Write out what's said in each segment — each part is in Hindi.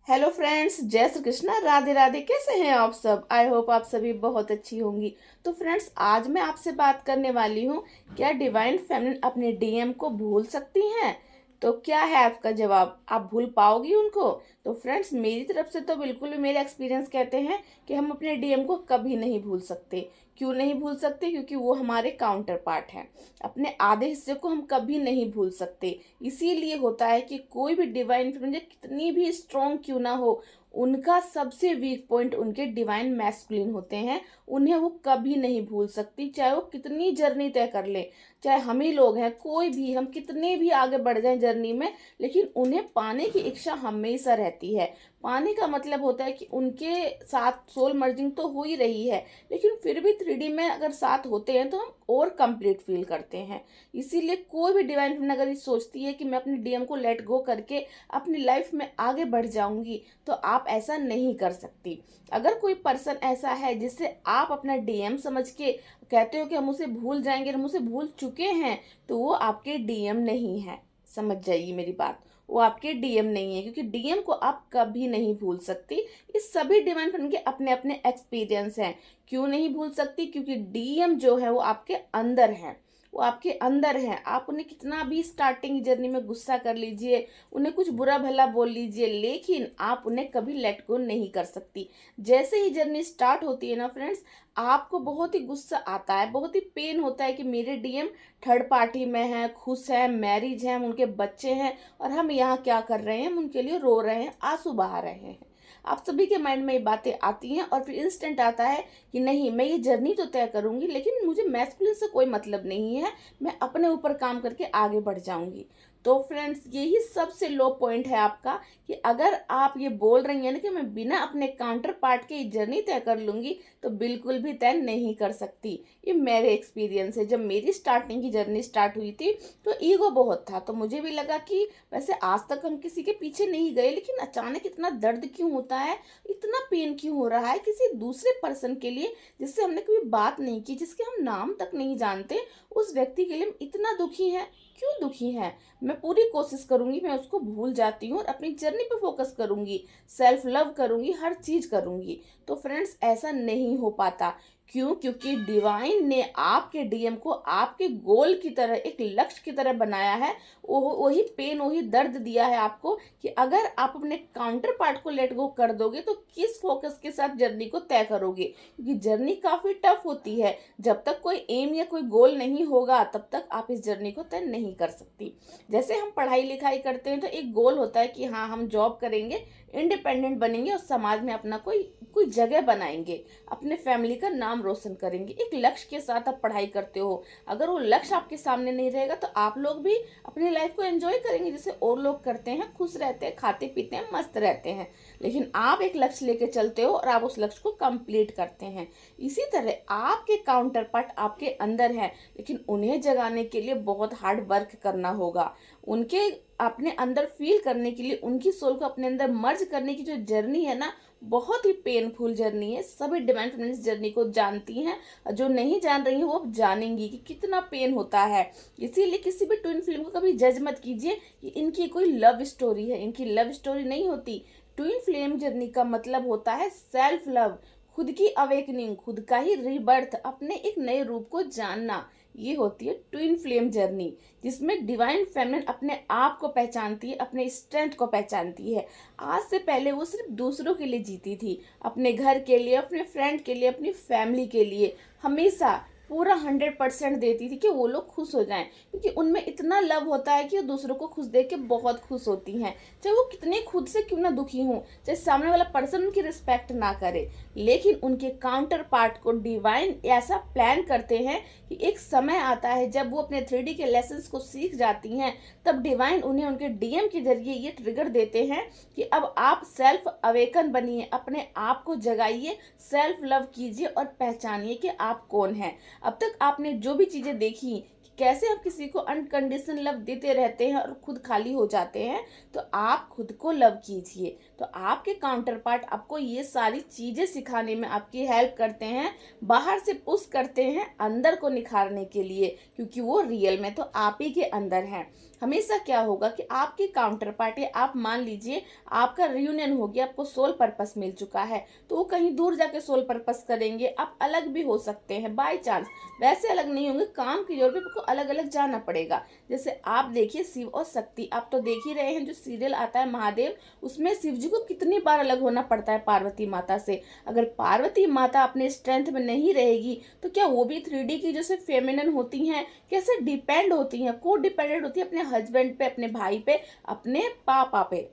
हेलो फ्रेंड्स, जय श्री कृष्णा, राधे राधे। कैसे हैं आप सब? आई होप आप सभी बहुत अच्छी होंगी। तो फ्रेंड्स, आज मैं आपसे बात करने वाली हूँ, क्या डिवाइन फेमिनिन अपने डीएम को भूल सकती हैं? तो क्या है आपका जवाब? आप भूल पाओगी उनको? तो फ्रेंड्स, मेरी तरफ से तो बिल्कुल भी मेरे एक्सपीरियंस कहते हैं कि हम अपने डीएम को कभी नहीं भूल सकते। क्यों नहीं भूल सकते? क्योंकि वो हमारे काउंटर पार्ट हैं। अपने आधे हिस्से को हम कभी नहीं भूल सकते। इसीलिए होता है कि कोई भी डिवाइन फेमिनिन कितनी भी स्ट्रॉन्ग क्यों ना हो, उनका सबसे वीक पॉइंट उनके डिवाइन मैस्कुलिन होते हैं। उन्हें वो कभी नहीं भूल सकती, चाहे वो कितनी जर्नी तय कर ले। चाहे हम ही लोग हैं, कोई भी, हम कितने भी आगे बढ़ जाएं जर्नी में, लेकिन उन्हें पाने की इच्छा हमेशा रहती है। पाने का मतलब होता है कि उनके साथ सोल मर्जिंग तो हो ही रही है, लेकिन फिर भी 3D में अगर साथ होते हैं तो हम और कंप्लीट फील करते हैं। इसीलिए कोई भी डिवाइन फेमिनिन अगर ये सोचती है कि मैं अपने डीएम को लेट गो करके अपनी लाइफ में आगे बढ़ जाऊंगी, तो आप ऐसा नहीं कर सकती। अगर कोई पर्सन ऐसा है जिससे आप अपना डीएम समझ के कहते हो कि हम उसे भूल जाएंगे, हम उसे भूल चुके हैं, तो वो आपके डीएम नहीं है। समझ जाइए मेरी बात, वो आपके डीएम नहीं है, क्योंकि डीएम को आप कभी नहीं भूल सकती। इस सभी डिवाइन फ्रेंड के अपने अपने एक्सपीरियंस हैं। क्यों नहीं भूल सकती? क्योंकि डीएम जो है वो आपके अंदर है, वो आपके अंदर है। आप उन्हें कितना भी स्टार्टिंग जर्नी में गुस्सा कर लीजिए, उन्हें कुछ बुरा भला बोल लीजिए, लेकिन आप उन्हें कभी लेट गो नहीं कर सकती। जैसे ही जर्नी स्टार्ट होती है ना फ्रेंड्स, आपको बहुत ही गुस्सा आता है, बहुत ही पेन होता है कि मेरे डीएम थर्ड पार्टी में हैं, खुश हैं, मैरिज हैं, उनके बच्चे हैं, और हम यहाँ क्या कर रहे हैं? हम उनके लिए रो रहे हैं, आंसू बहा रहे हैं। आप सभी के माइंड में ये बातें आती हैं, और फिर इंस्टेंट आता है कि नहीं, मैं ये जर्नी तो तय करूंगी, लेकिन मुझे मैस्कुलिन से कोई मतलब नहीं है, मैं अपने ऊपर काम करके आगे बढ़ जाऊंगी। तो फ्रेंड्स, यही सबसे लो पॉइंट है आपका, कि अगर आप ये बोल रही हैं ना कि मैं बिना अपने काउंटर पार्ट के जर्नी तय कर लूंगी, तो बिल्कुल भी तय नहीं कर सकती। ये मेरे एक्सपीरियंस है। जब मेरी स्टार्टिंग की जर्नी स्टार्ट हुई थी तो ईगो बहुत था, तो मुझे भी लगा कि वैसे आज तक हम किसी के पीछे नहीं गए, लेकिन अचानक इतना दर्द क्यों होता है, इतना पेन क्यों हो रहा है किसी दूसरे पर्सन के लिए, जिससे हमने कभी बात नहीं की, जिसके हम नाम तक नहीं जानते, उस व्यक्ति के लिए हम इतना दुखी हैं। क्यों दुखी हैं? मैं पूरी कोशिश करूंगी, मैं उसको भूल जाती हूँ और अपनी जर्नी पे फोकस करूंगी, सेल्फ लव करूंगी, हर चीज करूंगी। तो फ्रेंड्स, ऐसा नहीं हो पाता। क्यों? क्योंकि डिवाइन ने आपके डीएम को आपके गोल की तरह, एक लक्ष्य की तरह बनाया है। वही पेन, वही दर्द दिया है आपको, कि अगर आप अपने काउंटर पार्ट को लेट गो कर दोगे तो किस फोकस के साथ जर्नी को तय करोगे, क्योंकि जर्नी काफी टफ होती है। जब तक कोई एम या कोई गोल नहीं होगा, तब तक आप इस जर्नी को तय नहीं कर सकती। जैसे हम पढ़ाई लिखाई करते हैं तो एक गोल होता है कि हाँ, हम जॉब करेंगे, इंडिपेंडेंट बनेंगे और समाज में अपना कोई कोई जगह बनाएंगे, अपने फैमिली का नाम रोशन करेंगे। एक लक्ष्य के साथ आप पढ़ाई करते हो। अगर वो लक्ष्य आपके सामने नहीं रहेगा, तो आप लोग भी अपनी लाइफ को एंजॉय करेंगे जैसे और लोग करते हैं, खुश रहते हैं, खाते पीते हैं, मस्त रहते हैं। लेकिन आप एक लक्ष्य लेके चलते हो और आप उस लक्ष्य को कंप्लीट करते हैं। इसी तरह आपके काउंटर पार्ट आपके अंदर है, लेकिन उन्हें जगाने के लिए बहुत हार्ड वर्क करना होगा। उनके अपने अंदर फील करने के लिए, उनकी सोल को अपने अंदर मर्ज करने की जो जर्नी है ना, बहुत ही पेनफुल जर्नी है। सभी डिवाइन फेमिनिन जर्नी को जानती हैं, और जो नहीं जान रही हैं वो अब जानेंगी कि कितना पेन होता है। इसीलिए किसी भी ट्विन फिल्म को कभी जज मत कीजिए कि इनकी कोई लव स्टोरी है। इनकी लव स्टोरी नहीं होती। ट्विन फ्लेम जर्नी का मतलब होता है सेल्फ लव, खुद की अवेकनिंग, खुद का ही रीबर्थ, अपने एक नए रूप को जानना। ये होती है ट्विन फ्लेम जर्नी, जिसमें डिवाइन फेमिनिन अपने आप को पहचानती है, अपने स्ट्रेंथ को पहचानती है। आज से पहले वो सिर्फ दूसरों के लिए जीती थी, अपने घर के लिए, अपने फ्रेंड के लिए, अपनी फैमिली के लिए। हमेशा पूरा 100% देती थी कि वो लोग खुश हो जाएं, क्योंकि उनमें इतना लव होता है कि वो दूसरों को खुश देख के बहुत खुश होती हैं, चाहे वो कितने खुद से क्यों ना दुखी हों, चाहे सामने वाला पर्सन उनकी रिस्पेक्ट ना करे। लेकिन उनके काउंटर पार्ट को डिवाइन ऐसा प्लान करते हैं कि एक समय आता है जब वो अपने 3D के लेसन्स को सीख जाती हैं, तब डिवाइन उन्हें उनके डीएम के जरिए ये ट्रिगर देते हैं कि अब आप सेल्फ अवेकन बनिए, अपने आप को जगाइए, सेल्फ लव कीजिए और पहचानिए कि आप कौन हैं। अब तक आपने जो भी चीजें देखी कि कैसे आप किसी को अनकंडीशनल लव देते रहते हैं और खुद खाली हो जाते हैं, तो आप खुद को लव कीजिए। तो आपके काउंटर पार्ट आपको ये सारी चीजें सिखाने में आपकी हेल्प करते हैं, बाहर से पुश करते हैं अंदर को निखारने के लिए, क्योंकि वो रियल में तो आप ही के अंदर हैं। हमेशा क्या होगा कि आपकी काउंटर पार्टी, आप मान लीजिए आपका रियूनियन हो गया, आपको सोल पर्पस मिल चुका है, तो वो कहीं दूर जाके सोल पर्पस करेंगे। आप अलग भी हो सकते हैं बाय चांस, वैसे अलग नहीं होंगे, काम की जरूरत पे आपको अलग अलग जाना पड़ेगा। जैसे आप देखिए शिव और शक्ति, आप तो देख ही रहे हैं जो सीरियल आता है महादेव, उसमें शिव जी को कितनी बार अलग होना पड़ता है पार्वती माता से। अगर पार्वती माता अपने स्ट्रेंथ में नहीं रहेगी तो क्या वो भी 3D की जैसे फेमिनिन होती हैं, कैसे डिपेंड होती हैं, को डिपेंडेंट होती है अपने हस्बैंड पे, अपने भाई पे, अपने पापा पे,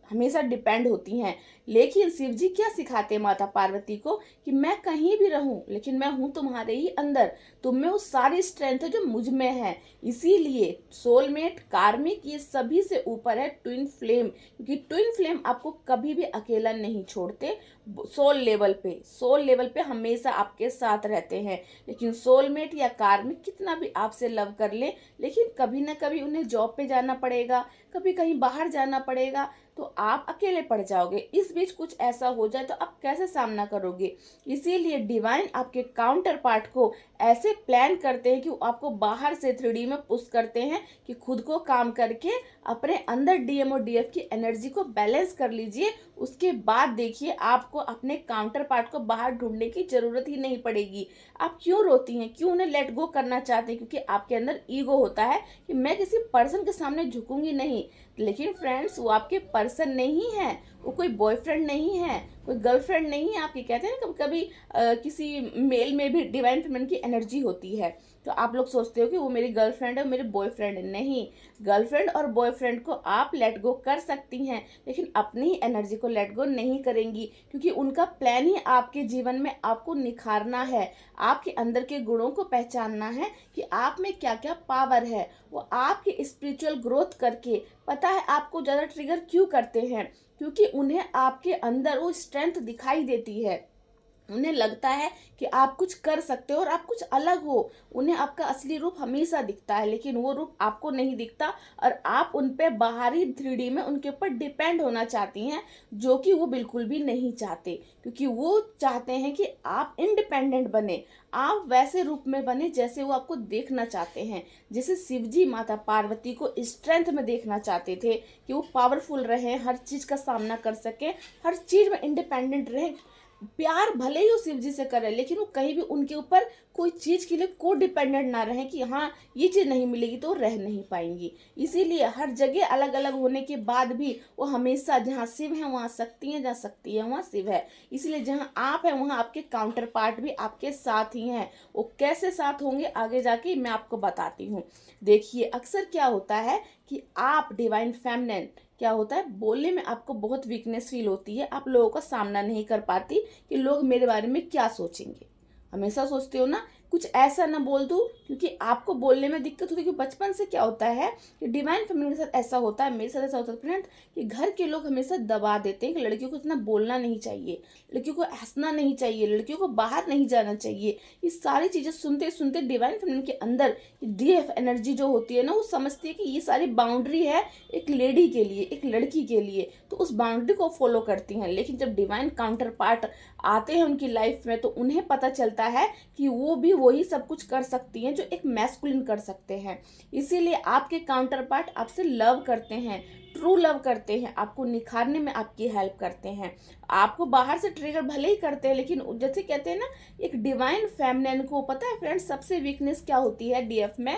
हमेशा डिपेंड होती हैं। लेकिन शिव जी क्या सिखाते हैं माता पार्वती को कि मैं कहीं भी रहूं लेकिन मैं हूं तुम्हारे ही अंदर, तुम में वो सारी स्ट्रेंथ है जो मुझ में है। इसीलिए सोलमेट, कार्मिक, ये सभी से ऊपर है ट्विन फ्लेम, क्योंकि ट्विन फ्लेम आपको कभी भी अकेला नहीं छोड़ते। सोल लेवल पे हमेशा आपके साथ रहते हैं। लेकिन सोलमेट या कार्मिक कितना भी आपसे लव कर ले, लेकिन कभी ना कभी उन्हें जॉब पे जाना पड़ेगा, कभी कहीं बाहर जाना पड़ेगा, तो आप अकेले पड़ जाओगे। इस बीच कुछ ऐसा हो जाए तो आप कैसे सामना करोगे। इसीलिए डिवाइन आपके काउंटर पार्ट को ऐसे प्लान करते हैं कि वो आपको बाहर से 3D में पुश करते हैं कि खुद को काम करके अपने अंदर डीएम और डीएफ की एनर्जी को बैलेंस कर लीजिए। उसके बाद देखिए आपको अपने काउंटर पार्ट को बाहर ढूंढने की जरूरत ही नहीं पड़ेगी। आप क्यों रोती हैं, क्यों उन्हें लेट गो करना चाहते हैं, क्योंकि आपके अंदर ईगो होता है कि मैं किसी पर्सन के सामने झुकूंगी नहीं। लेकिन फ्रेंड्स, वो आपके पर्सन नहीं है, वो कोई बॉयफ्रेंड नहीं है, कोई गर्लफ्रेंड नहीं है आपकी। कहते हैं ना कभी कभी किसी मेल में भी डिवाइन फेमिनिन की एनर्जी होती है, तो आप लोग सोचते हो कि वो मेरी गर्लफ्रेंड है, मेरे बॉयफ्रेंड नहीं। गर्लफ्रेंड और बॉयफ्रेंड को आप लेट गो कर सकती हैं, लेकिन अपनी ही एनर्जी को लेट गो नहीं करेंगी, क्योंकि उनका प्लान ही आपके जीवन में आपको निखारना है, आपके अंदर के गुणों को पहचानना है कि आप में क्या क्या पावर है। वो आपकी स्पिरिचुअल ग्रोथ करके, पता है आपको ज़्यादा ट्रिगर क्यों करते हैं, क्योंकि उन्हें आपके अंदर वो स्ट्रेंथ दिखाई देती है। उन्हें लगता है कि आप कुछ कर सकते हो और आप कुछ अलग हो। उन्हें आपका असली रूप हमेशा दिखता है, लेकिन वो रूप आपको नहीं दिखता, और आप उन पे बाहरी 3D में उनके ऊपर डिपेंड होना चाहती हैं, जो कि वो बिल्कुल भी नहीं चाहते। क्योंकि वो चाहते हैं कि आप इंडिपेंडेंट बने, आप वैसे रूप में बने जैसे वो आपको देखना चाहते हैं। जैसे शिवजी माता पार्वती को स्ट्रेंथ में देखना चाहते थे कि वो पावरफुल रहे, हर चीज़ का सामना कर सके, हर चीज़ में इंडिपेंडेंट रहे। प्यार भले ही वो शिव जी से करे, लेकिन वो कहीं भी उनके ऊपर कोई चीज के लिए को डिपेंडेंट ना रहे कि हाँ ये चीज नहीं मिलेगी तो रह नहीं पाएंगी। इसीलिए हर जगह अलग अलग होने के बाद भी वो हमेशा, जहाँ शिव है वहाँ शक्ति है, जहाँ शक्ति है वहाँ शिव है। इसलिए जहाँ आप है वहाँ आपके काउंटर पार्ट भी आपके साथ ही हैं। वो कैसे साथ होंगे आगे जाके मैं आपको बताती हूँ। देखिए अक्सर क्या होता है कि आप डिवाइन फेमिनिन, क्या होता है बोलने में आपको बहुत वीकनेस फील होती है, आप लोगों का सामना नहीं कर पाती कि लोग मेरे बारे में क्या सोचेंगे। हमेशा सोचते हो ना कुछ ऐसा ना बोल दूं, क्योंकि आपको बोलने में दिक्कत होती है। क्योंकि बचपन से क्या होता है कि डिवाइन फेमिनिन के साथ ऐसा होता है, मेरे साथ ऐसा होता है फ्रेंड, कि घर के लोग हमेशा दबा देते हैं कि लड़कियों को इतना बोलना नहीं चाहिए, लड़कियों को हंसना नहीं चाहिए, लड़कियों को बाहर नहीं जाना चाहिए। ये सारी चीज़ें सुनते सुनते डिवाइन फेमिनिन के अंदर डीएफ एनर्जी जो होती है ना, वो समझती है कि ये सारी बाउंड्री है एक लेडी के लिए, एक लड़की के लिए, तो उस बाउंड्री को फॉलो करती हैं। लेकिन जब डिवाइन काउंटर पार्ट आते हैं उनकी लाइफ में तो उन्हें पता चलता है कि वो भी वही सब कुछ कर सकती हैं जो एक मैस्कुलिन कर सकते हैं। इसीलिए आपके काउंटर पार्ट आपसे लव करते हैं, ट्रू लव करते हैं, आपको निखारने में आपकी हेल्प करते हैं। आपको बाहर से ट्रिगर भले ही करते हैं, लेकिन जैसे कहते हैं ना एक डिवाइन फेमिनिन को पता है फ्रेंड्स सबसे वीकनेस क्या होती है डीएफ में।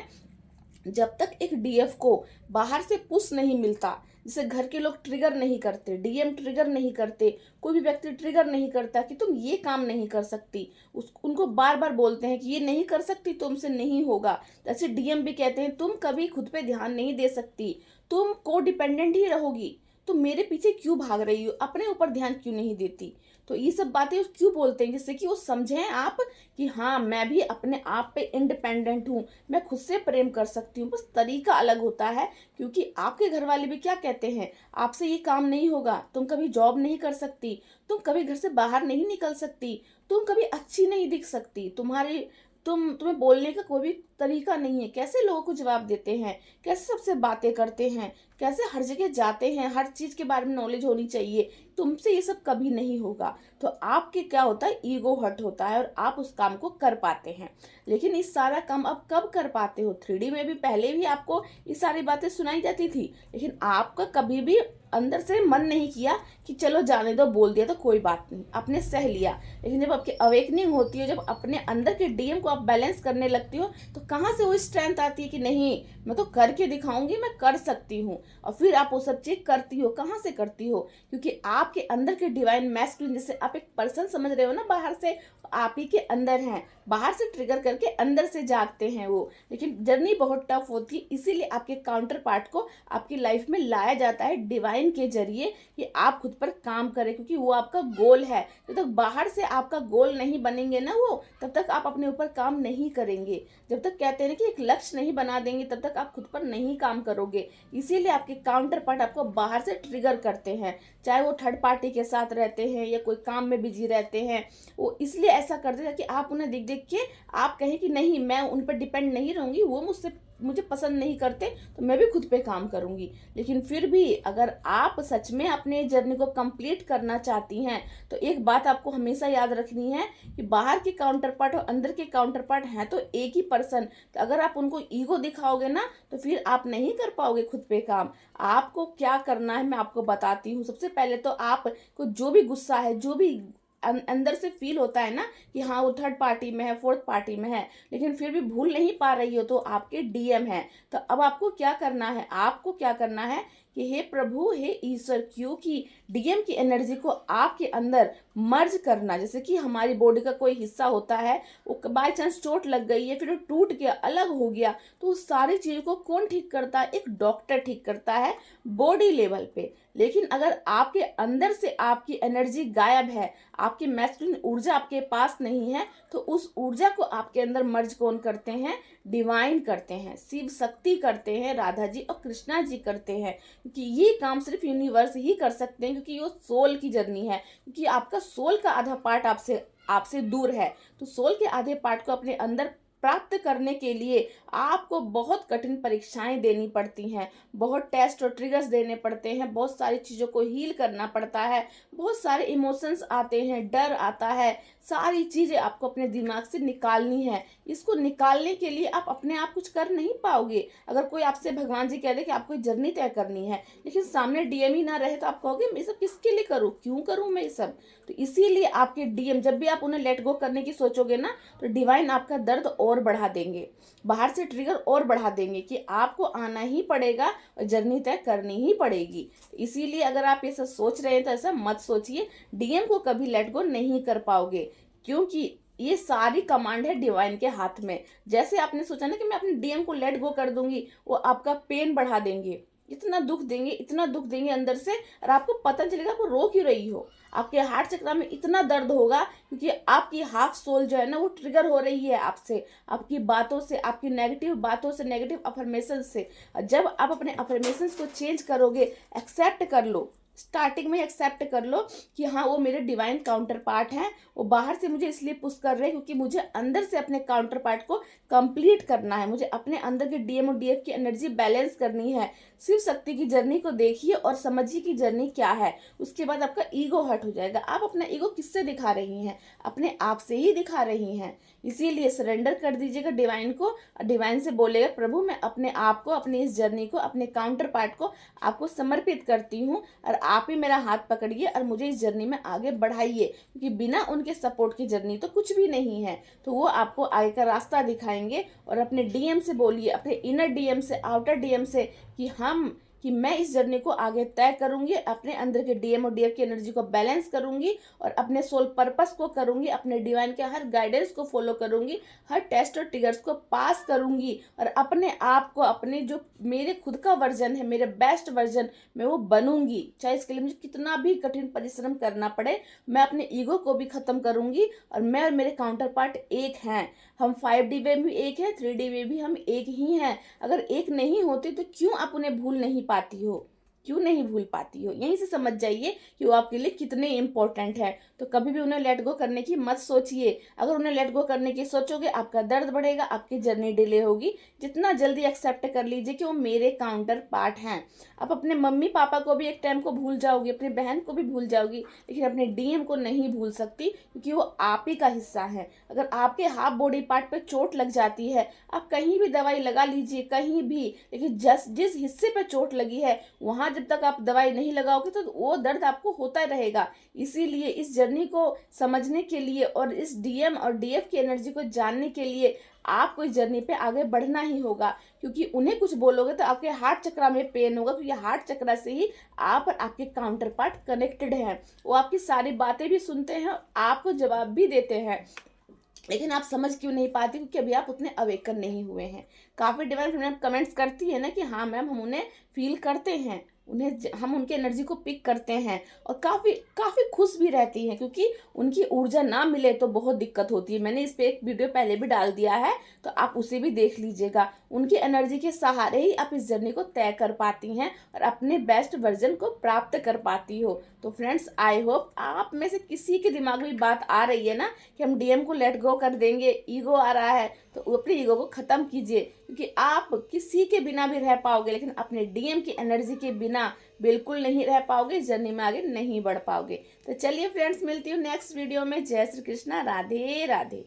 जब तक एक डीएफ को बाहर से पुश नहीं मिलता, जैसे घर के लोग ट्रिगर नहीं करते, डीएम ट्रिगर नहीं करते, कोई भी व्यक्ति ट्रिगर नहीं करता कि तुम ये काम नहीं कर सकती, उनको बार बार बोलते हैं कि ये नहीं कर सकती, तुमसे नहीं होगा। जैसे डीएम भी कहते हैं तुम कभी खुद पे ध्यान नहीं दे सकती, तुम को डिपेंडेंट ही रहोगी, तो मेरे पीछे क्यों भाग रही हो, अपने ऊपर ध्यान क्यों नहीं देती। तो ये सब बातें क्यों बोलते हैं, जिससे कि वो समझें आप कि हाँ मैं भी अपने आप पे इंडिपेंडेंट हूँ, मैं खुद से प्रेम कर सकती हूँ। बस तरीका अलग होता है, क्योंकि आपके घर वाले भी क्या कहते हैं, आपसे ये काम नहीं होगा, तुम कभी जॉब नहीं कर सकती, तुम कभी घर से बाहर नहीं निकल सकती, तुम कभी अच्छी नहीं दिख सकती, तुम्हें बोलने का कोई भी तरीका नहीं है। कैसे लोगों को जवाब देते हैं, कैसे सबसे बातें करते हैं, कैसे हर जगह जाते हैं, हर चीज़ के बारे में नॉलेज होनी चाहिए, तुमसे ये सब कभी नहीं होगा। तो आपके क्या होता है, ईगो हर्ट होता है और आप उस काम को कर पाते हैं। लेकिन इस सारा काम आप कब कर पाते हो, 3D में भी पहले भी आपको ये सारी बातें सुनाई जाती थी, लेकिन आपका कभी भी अंदर से मन नहीं किया कि चलो जाने दो, बोल दिया तो कोई बात नहीं, आपने सह लिया। लेकिन जब आपकी अवेकनिंग होती है, जब अपने अंदर के डीएम को आप बैलेंस करने लगती हो, तो कहाँ से वो स्ट्रेंथ आती है कि नहीं मैं तो करके दिखाऊंगी, मैं कर सकती हूँ। और फिर आप वो सब चीज करती हो। कहाँ से करती हो, क्योंकि आपके अंदर के डिवाइन मैस्कुलिन, जैसे आप एक पर्सन समझ रहे हो ना बाहर से, आप ही के अंदर हैं, बाहर से ट्रिगर करके अंदर से जागते हैं वो। लेकिन जर्नी बहुत टफ होती है, इसीलिए आपके काउंटर पार्ट को आपकी लाइफ में लाया जाता है डिवाइन के जरिए कि आप खुद पर काम करें, क्योंकि वो आपका गोल है। जब तक बाहर से आपका गोल नहीं बनेंगे ना वो, तब तक आप अपने ऊपर काम नहीं करेंगे। जब तक कहते हैं ना कि एक लक्ष्य नहीं बना देंगे, तब तक आप खुद पर नहीं काम करोगे। इसीलिए आपके काउंटर पार्ट आपको बाहर से ट्रिगर करते हैं, चाहे वो थर्ड पार्टी के साथ रहते हैं या कोई काम में बिजी रहते हैं। वो इसलिए ऐसा करते हैं कि आप उन्हें देख देख के आप कहें कि नहीं मैं उन पर डिपेंड नहीं रहूंगी, वो मुझे पसंद नहीं करते तो मैं भी खुद पे काम करूंगी। लेकिन फिर भी अगर आप सच में अपने जर्नी को कंप्लीट करना चाहती हैं, तो एक बात आपको हमेशा याद रखनी है कि बाहर के काउंटर पार्ट और अंदर के काउंटर पार्ट हैं तो एक ही पर्सन। तो अगर आप उनको ईगो दिखाओगे ना, तो फिर आप नहीं कर पाओगे खुद पे काम। आपको क्या करना है मैं आपको बताती हूँ। सबसे पहले तो आपको जो भी गुस्सा है, जो भी अंदर से फील होता है ना कि हाँ वो थर्ड पार्टी में है, फोर्थ पार्टी में है, लेकिन फिर भी भूल नहीं पा रही हो, तो आपके डीएम है। तो अब आपको क्या करना है, आपको क्या करना है कि हे प्रभु, हे ईश्वर, क्योंकि डीएम की एनर्जी को आपके अंदर मर्ज करना। जैसे कि हमारी बॉडी का कोई हिस्सा होता है, वो बाय चांस चोट लग गई है, फिर वो टूट गया, अलग हो गया, तो उस सारी चीज़ों को कौन ठीक करता है, एक डॉक्टर ठीक करता है बॉडी लेवल पे। लेकिन अगर आपके अंदर से आपकी एनर्जी गायब है, आपकी मैस्कुलिन ऊर्जा आपके पास नहीं है, तो उस ऊर्जा को आपके अंदर मर्ज कौन करते हैं, डिवाइन करते हैं, शिव शक्ति करते हैं, राधा जी और कृष्णा जी करते हैं। क्योंकि ये काम सिर्फ यूनिवर्स ही कर सकते हैं, क्योंकि ये सोल की जर्नी है। क्योंकि आपका सोल का आधा पार्ट आपसे दूर है, तो सोल के आधे पार्ट को अपने अंदर प्राप्त करने के लिए आपको बहुत कठिन परीक्षाएं देनी पड़ती हैं, बहुत टेस्ट और ट्रिगर्स देने पड़ते हैं, बहुत सारी चीज़ों को हील करना पड़ता है, बहुत सारे इमोशंस आते हैं, डर आता है, सारी चीज़ें आपको अपने दिमाग से निकालनी है। इसको निकालने के लिए आप अपने आप कुछ कर नहीं पाओगे। अगर कोई आपसे भगवान जी कह दे कि आपको जर्नी तय करनी है, लेकिन सामने डीएम ही ना रहे, तो आप कहोगे मैं सब किसके लिए करूँ, क्यों करूँ मैं ये सब। तो इसीलिए आपके डीएम, जब भी आप उन्हें लेट गो करने की सोचोगे ना, तो डिवाइन आपका दर्द और बढ़ा देंगे, बाहर से ट्रिगर और बढ़ा देंगे कि आपको आना ही पड़ेगा और जर्नी तय करनी ही पड़ेगी। इसीलिए अगर आप ये सब सोच रहे हैं तो ऐसा मत सोचिए, डीएम को कभी लेट गो नहीं कर पाओगे, क्योंकि ये सारी कमांड है डिवाइन के हाथ में। जैसे आपने सोचा ना कि मैं अपने डीएम को लेट गो कर दूंगी, वो आपका पेन बढ़ा देंगे, इतना दुख देंगे, इतना दुख देंगे अंदर से, और आपको पता नहीं चलेगा आपको रो क्यों रही हो। आपके हार्ट चक्र में इतना दर्द होगा, क्योंकि आपकी हाफ सोल जो है ना वो ट्रिगर हो रही है आपसे, आपकी बातों से, आपकी नेगेटिव बातों से, नेगेटिव अफर्मेशन से। जब आप अपने अफर्मेशंस को चेंज करोगे, एक्सेप्ट कर लो, स्टार्टिंग में एक्सेप्ट कर लो कि हाँ वो मेरे डिवाइन काउंटर पार्ट हैं, वो बाहर से मुझे इसलिए पुश कर रहे हैं क्योंकि मुझे अंदर से अपने काउंटर पार्ट को कंप्लीट करना है, मुझे अपने अंदर के डीएम और डीएफ की एनर्जी बैलेंस करनी है। शिव शक्ति की जर्नी को देखिए और समझिए कि जर्नी क्या है। उसके बाद आपका ईगो हर्ट हो जाएगा। आप अपना ईगो किससे दिखा रही हैं, अपने आप से ही दिखा रही हैं। इसीलिए सरेंडर कर दीजिएगा डिवाइन को, डिवाइन से बोलेगा प्रभु मैं अपने आप को, अपनी इस जर्नी को, अपने काउंटर पार्ट को आपको समर्पित करती हूँ, और आप ही मेरा हाथ पकड़िए और मुझे इस जर्नी में आगे बढ़ाइए, क्योंकि बिना उनके सपोर्ट की जर्नी तो कुछ भी नहीं है। तो वो आपको आगे का रास्ता दिखाएंगे। और अपने डीएम से बोलिए, अपने इनर डीएम से, आउटर डीएम से, कि मैं इस जर्नी को आगे तय करूंगी, अपने अंदर के डीएम और डीएफ की एनर्जी को बैलेंस करूंगी, और अपने सोल पर्पस को करूंगी, अपने डिवाइन के हर गाइडेंस को फॉलो करूंगी, हर टेस्ट और ट्रिगर्स को पास करूंगी, और अपने आप को, अपने जो मेरे खुद का वर्जन है, मेरे बेस्ट वर्जन में वो बनूंगी। चाहे इसके लिए मुझे कितना भी कठिन परिश्रम करना पड़े, मैं अपने ईगो को भी खत्म करूंगी। और मैं और मेरे काउंटर पार्ट एक हैं, हम 5D में भी एक हैं, 3D में भी हम एक ही हैं। अगर एक नहीं होते तो क्यों आप उन्हें भूल नहीं पाती हो, क्यों नहीं भूल पाती हो। यहीं से समझ जाइए कि वो आपके लिए कितने इंपॉर्टेंट है। तो कभी भी उन्हें लेट गो करने की मत सोचिए। अगर उन्हें लेट गो करने की सोचोगे, आपका दर्द बढ़ेगा, आपकी जर्नी डिले होगी। जितना जल्दी एक्सेप्ट कर लीजिए कि वो मेरे काउंटर पार्ट हैं। आप अपने मम्मी पापा को भी एक टाइम को भूल जाओगी, अपनी बहन को भी भूल जाओगी, लेकिन अपने डीएम को नहीं भूल सकती, क्योंकि वो आप ही का हिस्सा है। अगर आपके हाफ बॉडी पार्ट पे चोट लग जाती है, आप कहीं भी दवाई लगा लीजिए, कहीं भी, लेकिन जिस हिस्से पे चोट लगी है वहां जब तक आप दवाई नहीं लगाओगे तो वो दर्द आपको होता रहेगा। इसीलिए इस जर्नी को समझने के लिए और इस डीएम और डीएफ की एनर्जी को जानने के लिए आपको इस जर्नी पे आगे बढ़ना ही होगा। क्योंकि उन्हें कुछ बोलोगे तो आपके हार्ट चक्र में पेन होगा, क्योंकि हार्ट चक्र से ही आप और आपके काउंटर पार्ट कनेक्टेड हैं। वो आपकी सारी बातें भी सुनते हैं और आपको जवाब भी देते हैं, लेकिन आप समझ क्यों नहीं पाती, क्योंकि अभी आप उतने अवेकन नहीं हुए हैं। काफ़ी डिवाइन फीमेल कमेंट्स करती है ना कि हाँ मैम, हम उन्हें फील करते हैं, हम उनके एनर्जी को पिक करते हैं, और काफ़ी काफ़ी खुश भी रहती हैं, क्योंकि उनकी ऊर्जा ना मिले तो बहुत दिक्कत होती है। मैंने इस पे एक वीडियो पहले भी डाल दिया है, तो आप उसे भी देख लीजिएगा। उनकी एनर्जी के सहारे ही आप इस जर्नी को तय कर पाती हैं और अपने बेस्ट वर्जन को प्राप्त कर पाती हो। तो फ्रेंड्स, आई होप आप में से किसी के दिमाग में बात आ रही है ना कि हम डीएम को लेट गो कर देंगे, ईगो आ रहा है, तो अपने ईगो को खत्म कीजिए। क्योंकि आप किसी के बिना भी रह पाओगे, लेकिन अपने डीएम की एनर्जी के बिना बिल्कुल नहीं रह पाओगे, जर्नी में आगे नहीं बढ़ पाओगे। तो चलिए फ्रेंड्स, मिलती हूँ नेक्स्ट वीडियो में। जय श्री कृष्णा, राधे राधे।